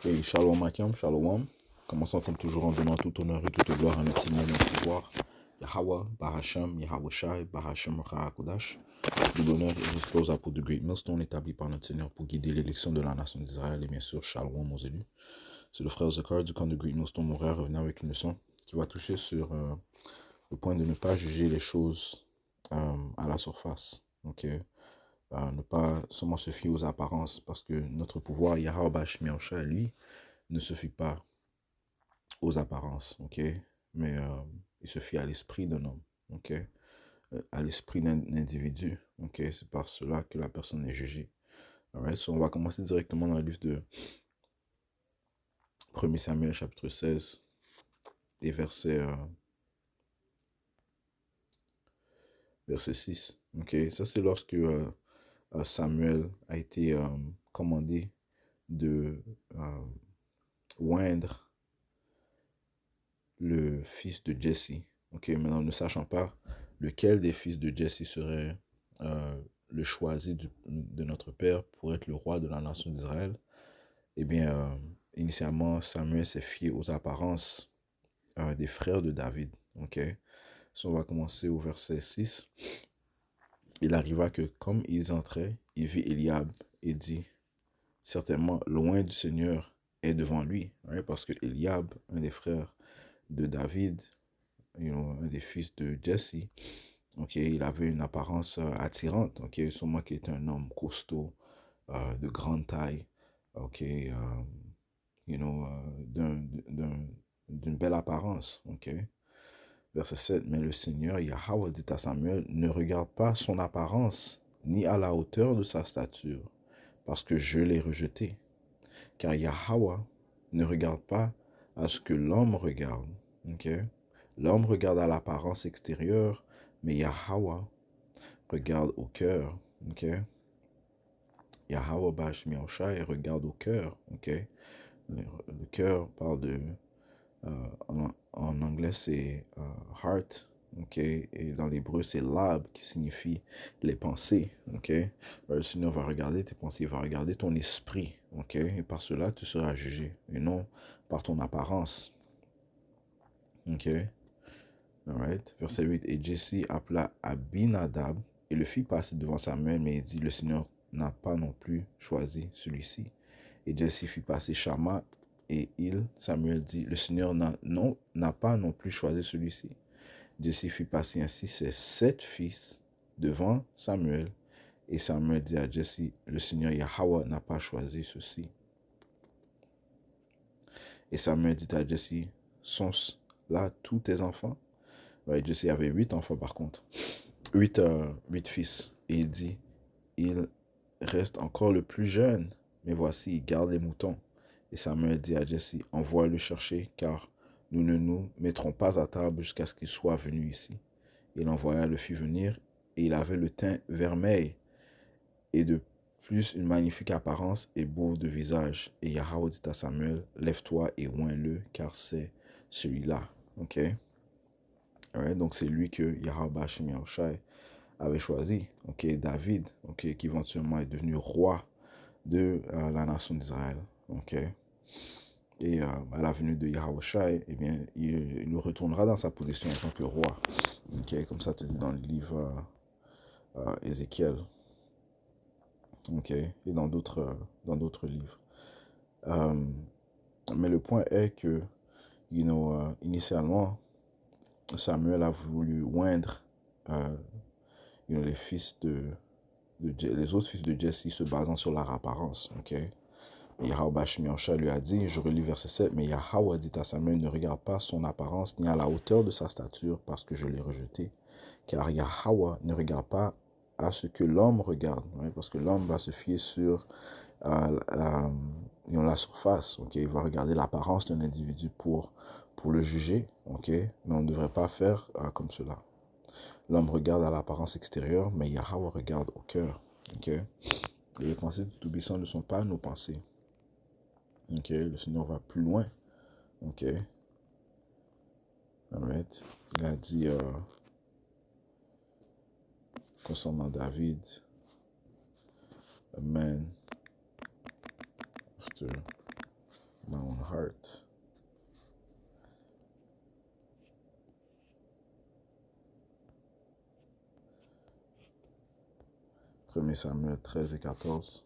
Et shalom Akim, shalom. Commençons comme toujours en donnant tout honneur et toute gloire à notre Seigneur, notre pouvoir. Yahweh, Barasham, Yahweh Shai, Barasham Kodash. Tout l'honneur et l'expose à pour de Great Millstone établi par notre Seigneur pour guider l'élection de la nation d'Israël et bien sûr shalom aux élus. C'est le frère Zakar du camp de Great Millstone Montréal revenant avec une leçon qui va toucher sur le point de ne pas juger les choses à la surface. Ok. Ne pas seulement se fier aux apparences parce que notre pouvoir, Yahweh Bashmi Shai, lui, ne se fie pas aux apparences, ok? Mais il se fie à l'esprit d'un homme, ok? À l'esprit d'un individu, ok? C'est par cela que la personne est jugée. Alright, so on va commencer directement dans le livre de 1 Samuel chapitre 16 et verset 6, ok? Ça c'est lorsque Samuel a été commandé de oindre le fils de Jesse. Ok, maintenant ne sachant pas lequel des fils de Jesse serait le choisi de notre père pour être le roi de la nation d'Israël, eh bien, initialement, Samuel s'est fié aux apparences des frères de David. Ok, so, on va commencer au verset 6. Il arriva que, comme ils entraient, il vit Eliab et dit, certainement, loin du Seigneur est devant lui. Right? Parce que Eliab, un des frères de David, un des fils de Jesse, ok, il avait une apparence attirante, ok, sûrement qu'il était un homme costaud, de grande taille, ok, d'une belle apparence, ok. Verset 7, mais le Seigneur Yahweh dit à Samuel, ne regarde pas son apparence, ni à la hauteur de sa stature, parce que je l'ai rejeté. Car Yahweh ne regarde pas à ce que l'homme regarde, ok. L'homme regarde à l'apparence extérieure, mais Yahweh regarde au cœur, ok? Yahweh Bash Miaoshai regarde au cœur, ok? Le cœur parle de, en anglais c'est heart, ok? Et dans l'hébreu c'est lab qui signifie les pensées, ok? Le Seigneur va regarder tes pensées, il va regarder ton esprit, ok? Et par cela tu seras jugé, et non par ton apparence, ok? Alright. Verset 8. Et Jesse appela Abinadab et le fit passer devant Samuel, mais il dit, le Seigneur n'a pas non plus choisi celui-ci. Et Jesse fit passer Shama et Samuel dit, le Seigneur n'a pas non plus choisi celui-ci. Jesse fit passer ainsi ses 7 fils devant Samuel. Et Samuel dit à Jesse, le Seigneur Yahweh n'a pas choisi ceux-ci. Et Samuel dit à Jesse, sont là tous tes enfants? Ouais, Jesse avait 8 enfants par contre. 8 fils. Et il dit, il reste encore le plus jeune, mais voici, il garde les moutons. Et Samuel dit à Jesse, envoie-le chercher, car nous ne nous mettrons pas à table jusqu'à ce qu'il soit venu ici. Il envoya le fit venir, et il avait le teint vermeil, et de plus une magnifique apparence et beau de visage. Et Yahweh dit à Samuel, lève-toi et oins-le, car c'est celui-là. Ok? Right? Donc c'est lui que Yahweh Bashim Yahushai avait choisi, ok, David, ok, qui éventuellement est devenu roi de la nation d'Israël, ok. Et à la venue de Yahushai, eh bien, il retournera dans sa position en tant que roi, ok, comme ça te dit dans le livre Ézéchiel, ok, et dans d'autres livres. Mais le point est que, initialement, Samuel a voulu oindre les fils les autres fils de Jesse se basant sur leur apparence, ok. Yahweh Bashmiansha lui a dit, je relis verset 7, mais Yahweh dit à Samuel, ne regarde pas son apparence ni à la hauteur de sa stature parce que je l'ai rejeté. Car Yahweh ne regarde pas à ce que l'homme regarde, ouais, parce que l'homme va se fier sur la surface, ok. Il va regarder l'apparence d'un individu pour le juger, ok. Mais on ne devrait pas faire comme cela. L'homme regarde à l'apparence extérieure, mais Yahweh regarde au cœur. Okay? Et les pensées du Tout-Puissant ne sont pas nos pensées. Okay? Le Seigneur va plus loin. Okay? Alright. Il a dit concernant David, a man after heart. Premier Samuel 13 et 14.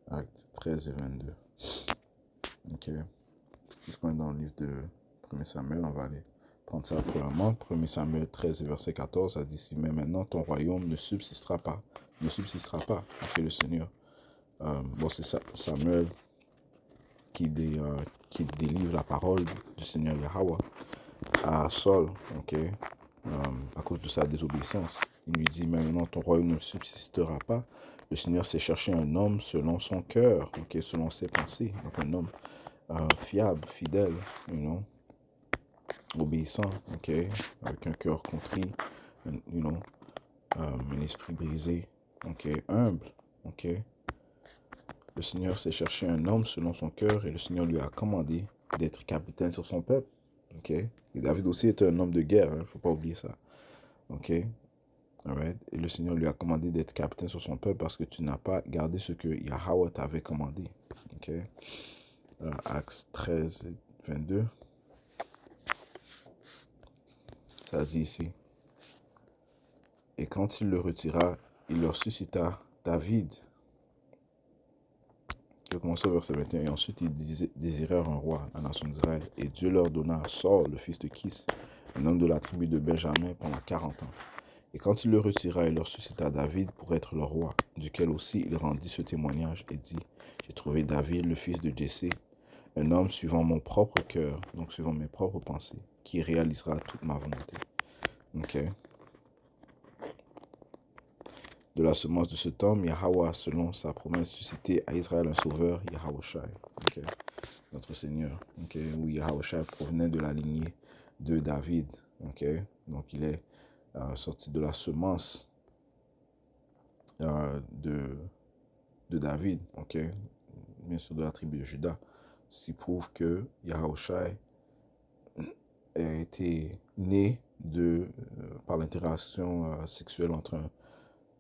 Acte 13 et 22. Ok. Puisqu'on est dans le livre de 1 Samuel, on va aller prendre ça premièrement. 1 Samuel 13 et verset 14, ça dit ici, mais maintenant ton royaume ne subsistera pas. Ne subsistera pas, après le Seigneur. Bon, c'est Samuel qui délivre la parole du Seigneur Yahweh à Saul, ok, à cause de sa désobéissance. Il lui dit, mais maintenant ton royaume ne subsistera pas. Le Seigneur s'est cherché un homme selon son cœur, ok, selon ses pensées. Donc un homme fiable, fidèle, obéissant, ok, avec un cœur contrit, un esprit brisé, ok, humble, ok. Le Seigneur s'est cherché un homme selon son cœur et le Seigneur lui a commandé d'être capitaine sur son peuple, ok. Et David aussi était un homme de guerre, il ne faut pas oublier ça, ok. Alright. Et le Seigneur lui a commandé d'être capitaine sur son peuple parce que tu n'as pas gardé ce que Yahweh t'avait commandé, ok. Actes 13, 22. Ça dit ici. Et quand il le retira, il leur suscita David. Je commence au verset 21. Et ensuite, ils désirèrent un roi, la nation d'Israël. Et Dieu leur donna Saul, le fils de Kis, un homme de la tribu de Benjamin, pendant 40 ans. Et quand il le retira, il leur suscita David pour être leur roi, duquel aussi il rendit ce témoignage et dit, j'ai trouvé David, le fils de Jessé, un homme suivant mon propre cœur, donc suivant mes propres pensées, qui réalisera toute ma volonté. Ok. De la semence de cet homme, Yahweh, selon sa promesse, suscité à Israël un sauveur, Yahushai, okay, notre Seigneur, okay, où Yahushai provenait de la lignée de David, okay, donc il est sorti de la semence de David, okay, bien sûr de la tribu de Juda, ce qui prouve que Yahushai a été né par l'interaction sexuelle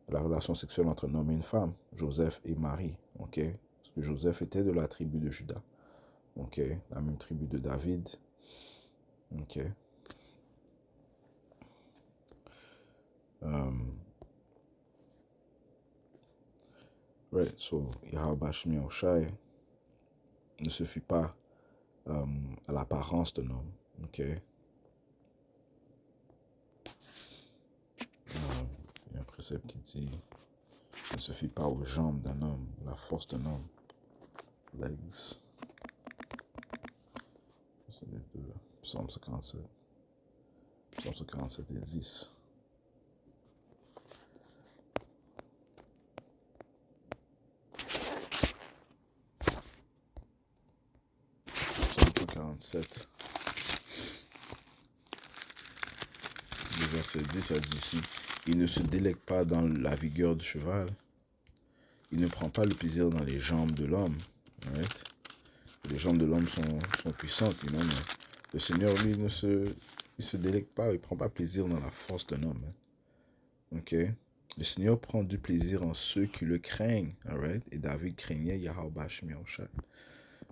la relation sexuelle entre un homme et une femme, Joseph et Marie, ok? Parce que Joseph était de la tribu de Juda, ok? La même tribu de David, ok? Right, so Yahweh Shemi Oshai ne se fit pas à l'apparence d'un homme, ok? Il y a un précepte qui dit ne se fie pas aux jambes d'un homme, la force d'un homme, legs. C'est les deux, Psaume 57. Psaume 57 et 10. Psaume 47. Le verset 10, ça dit ici, il ne se délègue pas dans la vigueur du cheval, il ne prend pas le plaisir dans les jambes de l'homme. Right? Les jambes de l'homme sont puissantes, mais le Seigneur, lui, il se délègue pas, il ne prend pas plaisir dans la force d'un homme. Ok? Le Seigneur prend du plaisir en ceux qui le craignent. Right? Et David craignait Yahweh Shemi Oshai.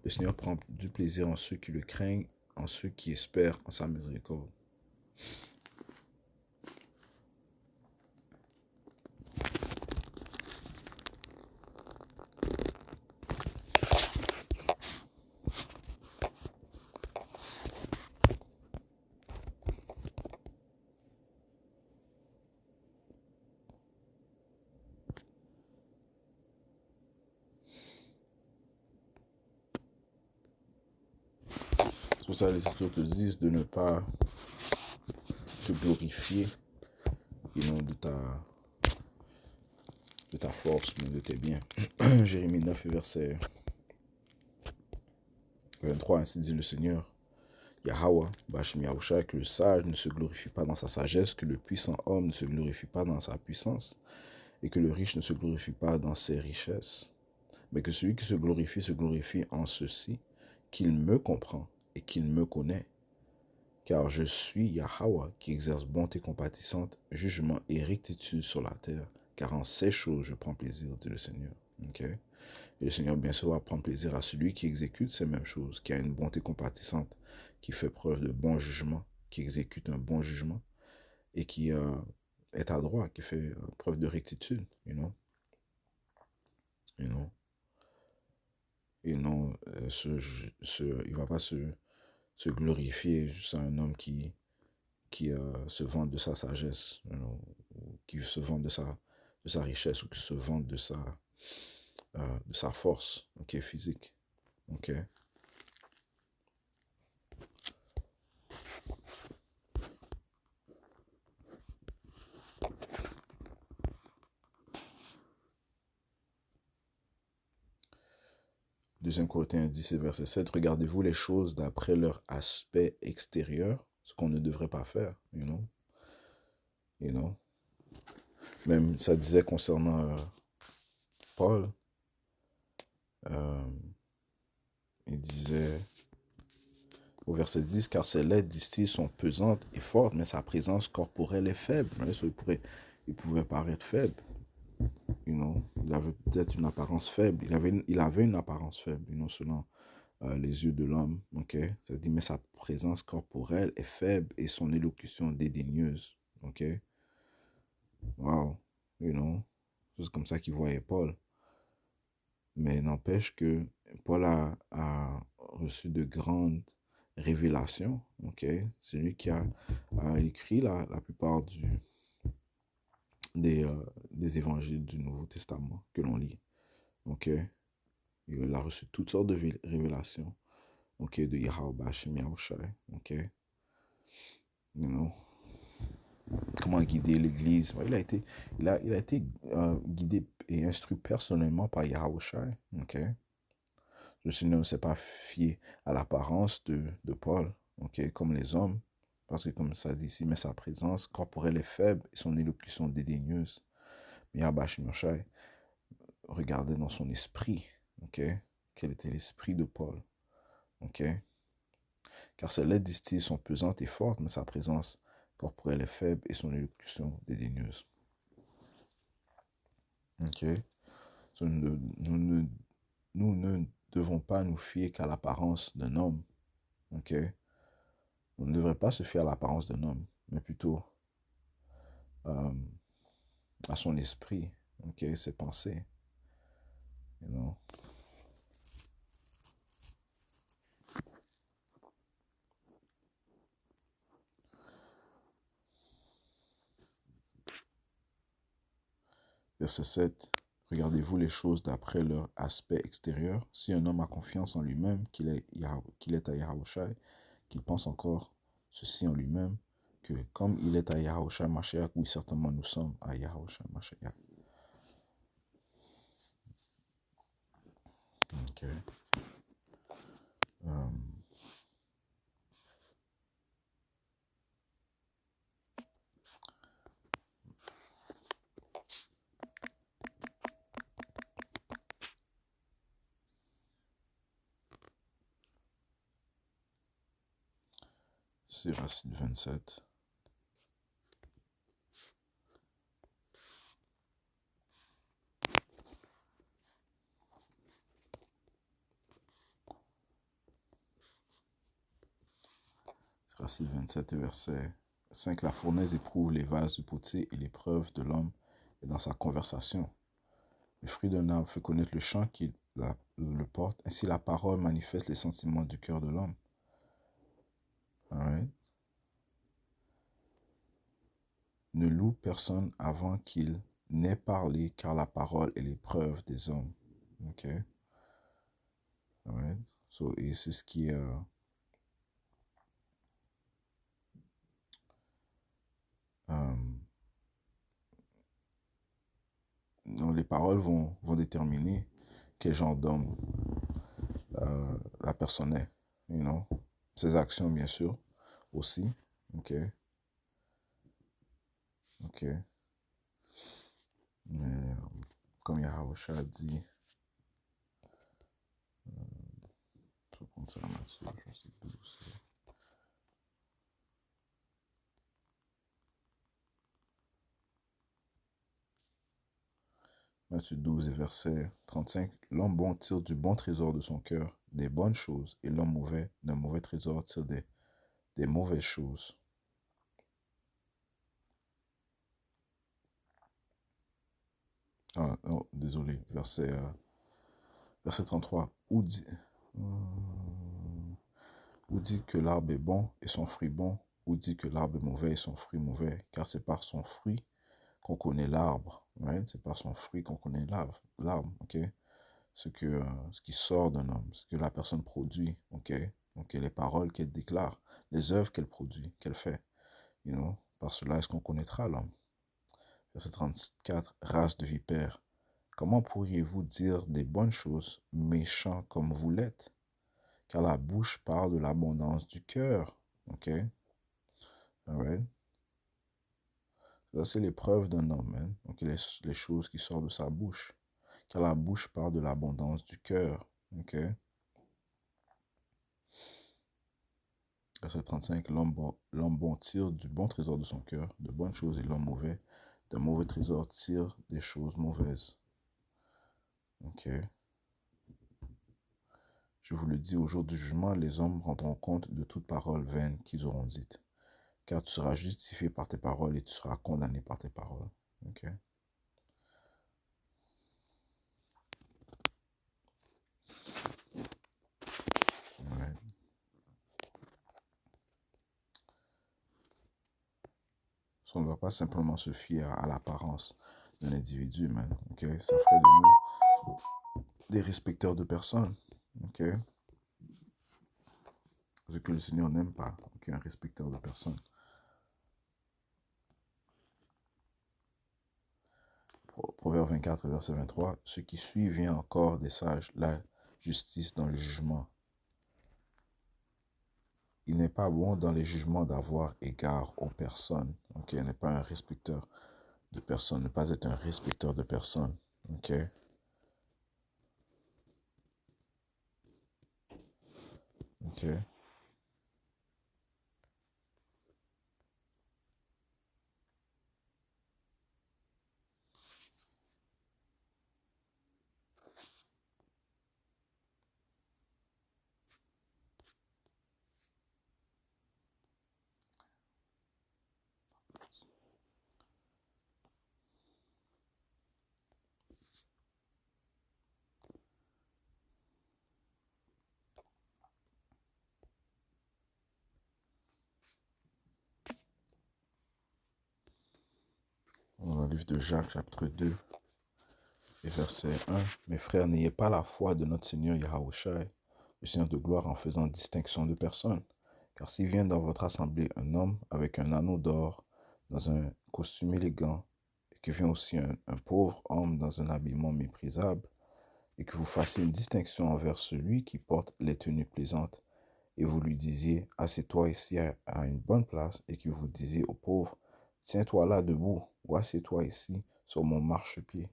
Le Seigneur prend du plaisir en ceux qui le craignent, en ceux qui espèrent en sa miséricorde. C'est pour ça que les Écritures te disent de ne pas te glorifier et non de ta force, mais de tes biens. Jérémie 9, verset 23, ainsi dit le Seigneur, Yahweh, Bashmi Yahushua, que le sage ne se glorifie pas dans sa sagesse, que le puissant homme ne se glorifie pas dans sa puissance, et que le riche ne se glorifie pas dans ses richesses, mais que celui qui se glorifie en ceci, qu'il me comprend et qu'il me connaît. Car je suis Yahweh qui exerce bonté compatissante, jugement et rectitude sur la terre, car en ces choses je prends plaisir, dit le Seigneur. Ok? Et le Seigneur, bien sûr, va prendre plaisir à celui qui exécute ces mêmes choses, qui a une bonté compatissante, qui fait preuve de bon jugement, qui exécute un bon jugement et qui est adroit, qui fait preuve de rectitude, you know? You know? Et non, il va pas se glorifier juste à un homme qui se vante de sa sagesse, you know, ou qui se vante de sa richesse, ou qui se vante de sa force, ok, physique. Ok. Deuxième Corinthiens 10, verset 7, regardez-vous les choses d'après leur aspect extérieur, ce qu'on ne devrait pas faire, you know. You know. Même ça disait concernant Paul, euh, il disait au verset 10, car ses lettres, disent-ils, sont pesantes et fortes, mais sa présence corporelle est faible. Right? So, il pouvait paraître faible. You know? Il avait peut-être une apparence faible. Il avait une apparence faible, you know, selon les yeux de l'homme. Okay? Ça dit, mais sa présence corporelle est faible et son élocution dédaigneuse. Ok? Wow. You know? C'est comme ça qu'il voyait Paul. Mais n'empêche que Paul a reçu de grandes révélations. Okay? C'est lui qui a écrit la plupart des évangiles du Nouveau Testament que l'on lit. Okay? Il a reçu toutes sortes de révélations, okay, de Yahweh Bashim Yahushai. Okay? You know? Comment guider l'Église. Il a été guidé et instruit personnellement par Yahushai. Okay? Le Seigneur ne s'est pas fié à l'apparence de Paul, okay, comme les hommes, parce que comme ça dit ici, mais sa présence corporelle est faible et son élocution dédaigneuse. Mais Yahushai Meshai regardait dans son esprit, okay, quel était l'esprit de Paul. Okay? Car ses lettres, disent-ils, sont pesantes et fortes, mais sa présence corporelle est faible et son élocution dédaigneuse. Okay? So, nous ne devons pas nous fier qu'à l'apparence d'un homme. Okay? On ne devrait pas se fier à l'apparence d'un homme, mais plutôt à son esprit, okay, ses pensées. You know? Verset 7. Regardez-vous les choses d'après leur aspect extérieur. Si un homme a confiance en lui-même, qu'il est à Yahushai, qu'il pense encore ceci en lui-même, que comme il est à Yahushai Mashiach, oui, certainement nous sommes à Yahushai Mashiach. Ok. C'est Racine 27. Racine 27 et verset 5. La fournaise éprouve les vases du potier et l'épreuve de l'homme est dans sa conversation. Le fruit d'un arbre fait connaître le champ qui le porte. Ainsi la parole manifeste les sentiments du cœur de l'homme. Right? Ne loue personne avant qu'il n'ait parlé, car la parole est l'épreuve des hommes. Ok? Right? So, et c'est ce qui est... donc les paroles vont déterminer quel genre d'homme la personne est. You know? Ses actions, bien sûr, aussi. Ok? Ok? Mais comme Yahweh a dit, je vais prendre ça là-dessus, je sais plus où c'est. Matthieu 12 et verset 35. L'homme bon tire du bon trésor de son cœur des bonnes choses, et l'homme mauvais d'un mauvais trésor tire des mauvaises choses. Ah, non, désolé, verset 33. Ou dit que l'arbre est bon et son fruit bon, ou dit que l'arbre est mauvais et son fruit mauvais, car c'est par son fruit qu'on connaît l'arbre. Right? C'est par son fruit qu'on connaît l'arbre, ok? Ce qui sort d'un homme, ce que la personne produit, ok? Donc, les paroles qu'elle déclare, les œuvres qu'elle produit, qu'elle fait, you know? Par cela, est-ce qu'on connaîtra l'homme? Verset 34, race de vipères. Comment pourriez-vous dire des bonnes choses, méchants comme vous l'êtes? Car la bouche parle de l'abondance du cœur. Ok? Alright? Ça, c'est l'épreuve d'un homme. Hein? Donc, les choses qui sortent de sa bouche. Car la bouche parle de l'abondance du cœur. Ok? Verset 35, l'homme bon tire du bon trésor de son cœur, de bonnes choses, et l'homme mauvais, d'un mauvais trésor tire des choses mauvaises. Ok? Je vous le dis, au jour du jugement, les hommes rendront compte de toute parole vaine qu'ils auront dite. Car tu seras justifié par tes paroles et tu seras condamné par tes paroles. Ok? Ouais. So, on ne va pas simplement se fier à l'apparence d'un individu, man. Ok? Ça ferait de nous des respecteurs de personnes. Ok? Ce que le Seigneur n'aime pas. Ok? Un respecteur de personnes. Proverbe 24, verset 23. Ce qui suit vient encore des sages, la justice dans le jugement. Il n'est pas bon dans les jugements d'avoir égard aux personnes. Ok? Il n'est pas un respecteur de personnes. Ne pas être un respecteur de personnes. Ok? Ok? Dans le livre de Jacques, chapitre 2, et verset 1. Mes frères, n'ayez pas la foi de notre Seigneur Yahushua, le Seigneur de gloire, en faisant distinction de personne. Car s'il vient dans votre assemblée un homme avec un anneau d'or, dans un costume élégant, et que vient aussi un pauvre homme dans un habillement méprisable, et que vous fassiez une distinction envers celui qui porte les tenues plaisantes, et vous lui disiez, assieds-toi ici à une bonne place, et que vous disiez au pauvre, tiens-toi là debout, ou assieds-toi ici sur mon marchepied.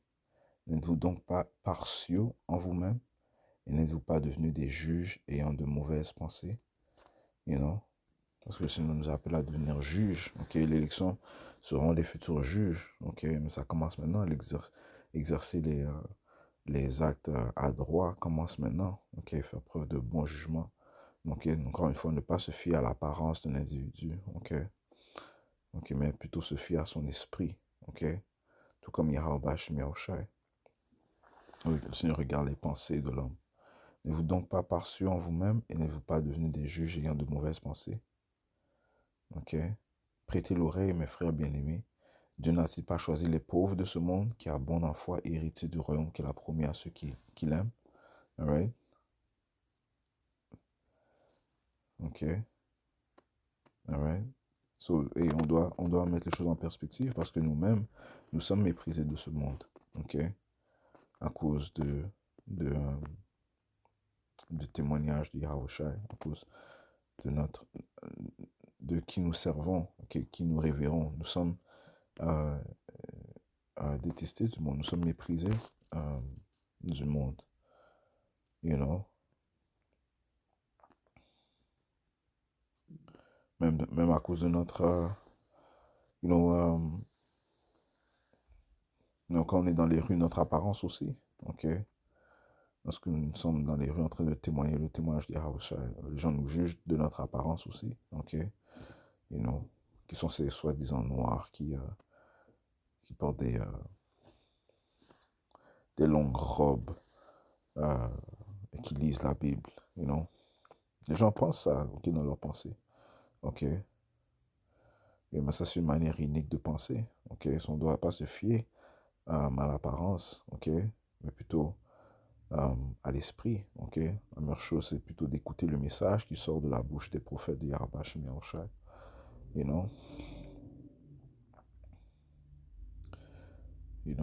N'êtes-vous donc pas partiaux en vous-même, et n'êtes-vous pas devenus des juges ayant de mauvaises pensées? You know? Parce que le Seigneur nous appelle à devenir juges. Ok, l'élection seront les futurs juges. Ok, mais ça commence maintenant. Exercer les actes à droit commence maintenant. Ok, faire preuve de bon jugement. Ok, encore une fois, ne pas se fier à l'apparence d'un individu. Ok, ok, mais plutôt se fier à son esprit. Ok, tout comme Yahweh Shai. Oui, le Seigneur regarde les pensées de l'homme. N'êtes-vous donc pas partiaux en vous-même et n'êtes-vous pas devenus des juges ayant de mauvaises pensées? Ok. Prêtez l'oreille, mes frères bien-aimés. Dieu n'a-t-il pas choisi les pauvres de ce monde qui abondent en foi et héritiers du royaume qu'il a promis à ceux qui l'aiment? Alright? Ok. Alright? So, et on doit mettre les choses en perspective parce que nous-mêmes, nous sommes méprisés de ce monde. Ok? À cause de, euh, de témoignages de Yahushua, à cause de de qui nous servons, qui nous révérons. Nous sommes euh, détestés du monde, nous sommes méprisés du monde, you know. Même à cause de notre, you know, Donc, quand on est dans les rues, notre apparence aussi. OK? Lorsque nous sommes dans les rues en train de témoigner le témoignage des Yahushua, les gens nous jugent de notre apparence aussi. OK? You know, qui sont ces soi-disant noirs qui portent des longues robes euh, et qui lisent la Bible. You know? Les gens pensent ça, OK, dans leur pensée. OK? Mais ça, c'est une manière unique de penser. OK? On ne doit pas se fier à l'apparence. OK? Mais plutôt à l'esprit. Ok, la meilleure chose, c'est plutôt d'écouter le message qui sort de la bouche des prophètes de Yahweh Shem Yahushua. You know,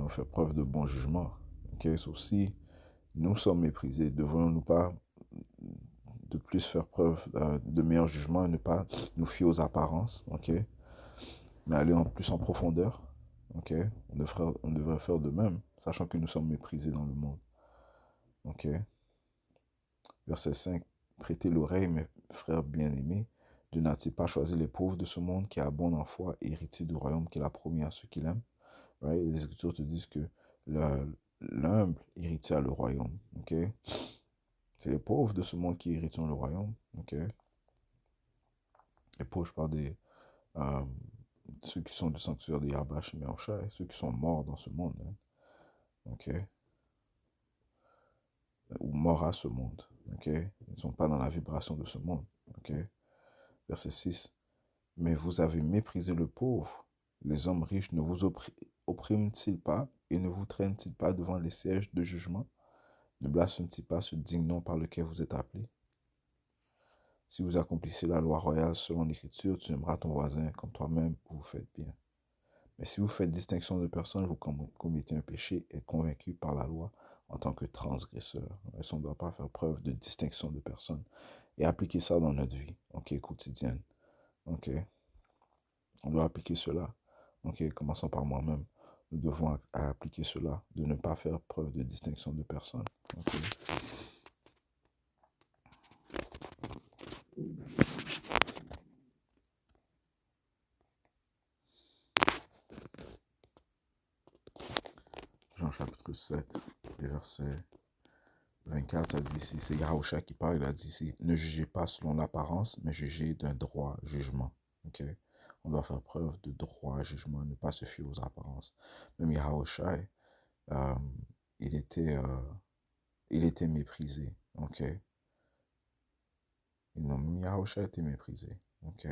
faire preuve de bon jugement. Ok, sauf si nous sommes méprisés, devrions-nous pas de plus faire preuve de meilleur jugement et ne pas nous fier aux apparences. Ok, mais aller en plus en profondeur. Ok, on devrait faire de même, sachant que nous sommes méprisés dans le monde. Ok. Verset 5. Prêtez l'oreille, mes frères bien-aimés. Dieu n'a-t-il pas choisi les pauvres de ce monde qui abondent en foi et héritiers du royaume qu'il a promis à ceux qui l'aiment? Right? Les Écritures te disent que l'humble héritier a le royaume. Okay? C'est les pauvres de ce monde qui hériteront le royaume. Okay? Les pauvres, je parle euh, ceux qui sont du sanctuaire de Yahweh Shem Yahushua, ceux qui sont morts dans ce monde. Hein? Okay? Ou morts à ce monde. Okay? Ils ne sont pas dans la vibration de ce monde. Okay? Verset 6. Mais vous avez méprisé le pauvre. Les hommes riches ne vous oppriment-ils pas et ne vous traînent-ils pas devant les sièges de jugement? Ne blasphème-t-il pas ce digne nom par lequel vous êtes appelés? Si vous accomplissez la loi royale selon l'Écriture, tu aimeras ton voisin comme toi-même, vous faites bien. Mais si vous faites distinction de personnes, vous commettez un péché et êtes convaincu par la loi en tant que transgresseur. On ne doit pas faire preuve de distinction de personnes et appliquer ça dans notre vie, ok, quotidienne. Ok. On doit appliquer cela. Ok, commençons par moi-même. Nous devons appliquer cela, de ne pas faire preuve de distinction de personne. Okay. Jean chapitre 7, et verset 24, ça dit ici, c'est Yahushua qui parle, il a dit ici, ne jugez pas selon l'apparence, mais jugez d'un droit jugement. Okay. On doit faire preuve de droit jugement, ne pas se fier aux apparences. Même Yahushua, euh, il était méprisé. Ok. Non, même Yahushua était méprisé. Ok.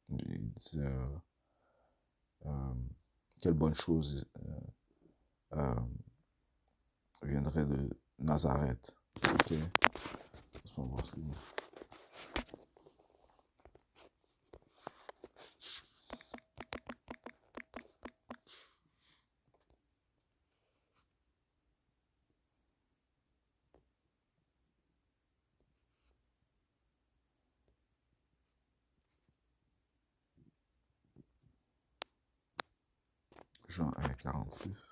Il disait, quelle bonne chose viendrait de Nazareth. Ok. Laisse-moi voir ce livre. Jean 1, 46.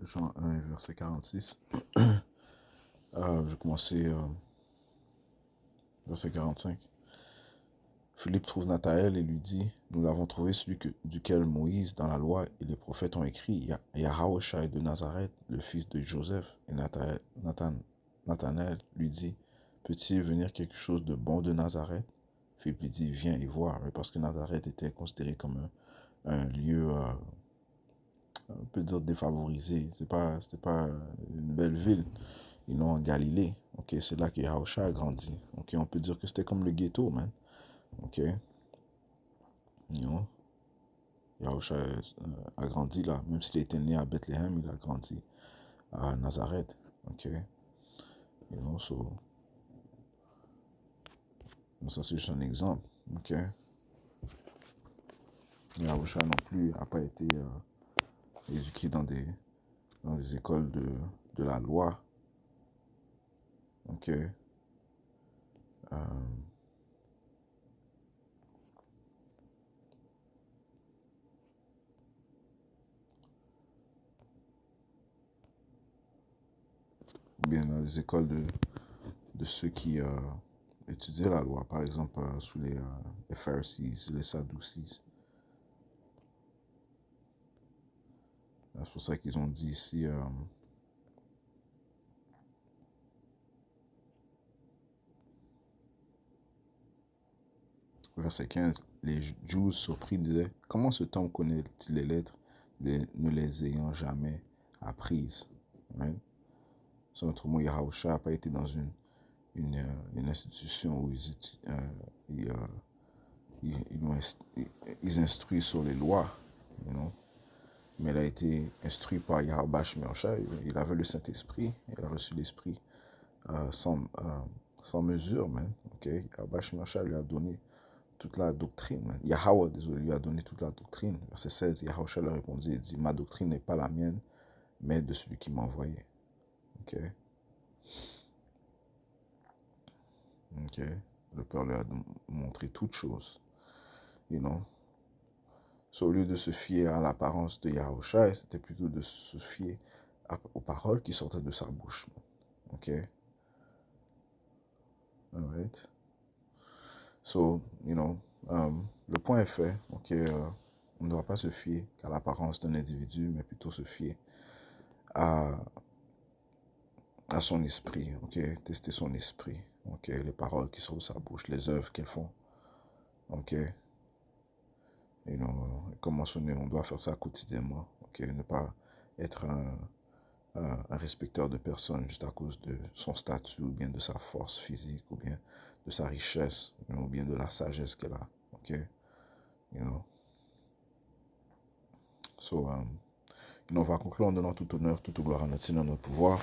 Jean 1, verset 46. Je vais commencer verset 45. Philippe trouve Nathanaël et lui dit, nous l'avons trouvé, celui duquel Moïse, dans la loi et les prophètes ont écrit, Yahushua de Nazareth, le fils de Joseph. Et Nathanaël lui dit, peut-il venir quelque chose de bon de Nazareth? Philippe lui dit, viens y voir. Parce que Nazareth était considéré comme un lieu, on peut dire, défavorisé. C'était pas une belle ville. Ils l'ont en Galilée. Ok, c'est là que Yahushua a grandi. Ok, on peut dire que c'était comme le ghetto, man. Ok, you know? Yahushua a grandi là. Même s'il était né à Bethléem, il a grandi à Nazareth. Ok, you know, ça c'est juste un exemple. Ok, Yahushua non plus n'a pas été éduqué dans des écoles de la loi. Ok, les écoles de ceux qui étudiaient la loi, par exemple sous les Pharisees, les Sadducees. C'est pour ça qu'ils ont dit ici, verset 15, les Juifs surpris disaient, comment cet homme connaît-il les lettres ne les ayant jamais apprises? Right? Sur notre mot, Yahusha n'a pas été dans une institution où ils instruisent sur les lois, you know? Mais il a été instruit par Yahweh Shemosha. Il avait le Saint-Esprit, il a reçu l'Esprit sans mesure, man. Okay? Yahweh Shemosha lui a donné toute la doctrine, man. Yahweh, désolé, lui a donné toute la doctrine. Verset 16, Yahusha lui répondit et dit, ma doctrine n'est pas la mienne, mais de celui qui m'a envoyé. Ok? Ok? Le Père lui a montré toutes choses, you know? So, au lieu de se fier à l'apparence de Yahusha, c'était plutôt de se fier aux paroles qui sortaient de sa bouche. Ok? Alright? So, you know, le point est fait. Ok? On ne doit pas se fier à l'apparence d'un individu, mais plutôt se fier à son esprit. Ok? Tester son esprit. Ok? Les paroles qui sortent de sa bouche, les œuvres qu'elles font. Ok? You know, comme mentionné, on doit faire ça quotidiennement. Ok? Ne pas être un respecteur de personne juste à cause de son statut ou bien de sa force physique ou bien de sa richesse ou bien de la sagesse qu'elle a. Ok? You know? So, on va conclure en donnant tout honneur, toute gloire à notre Seigneur, notre pouvoir.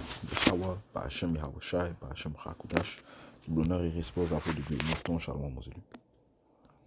Yahweh, par Hashem Yahushai, par Hashem Chakudash. Tout l'honneur et respect aux apôtres de Dieu. Shalom, mon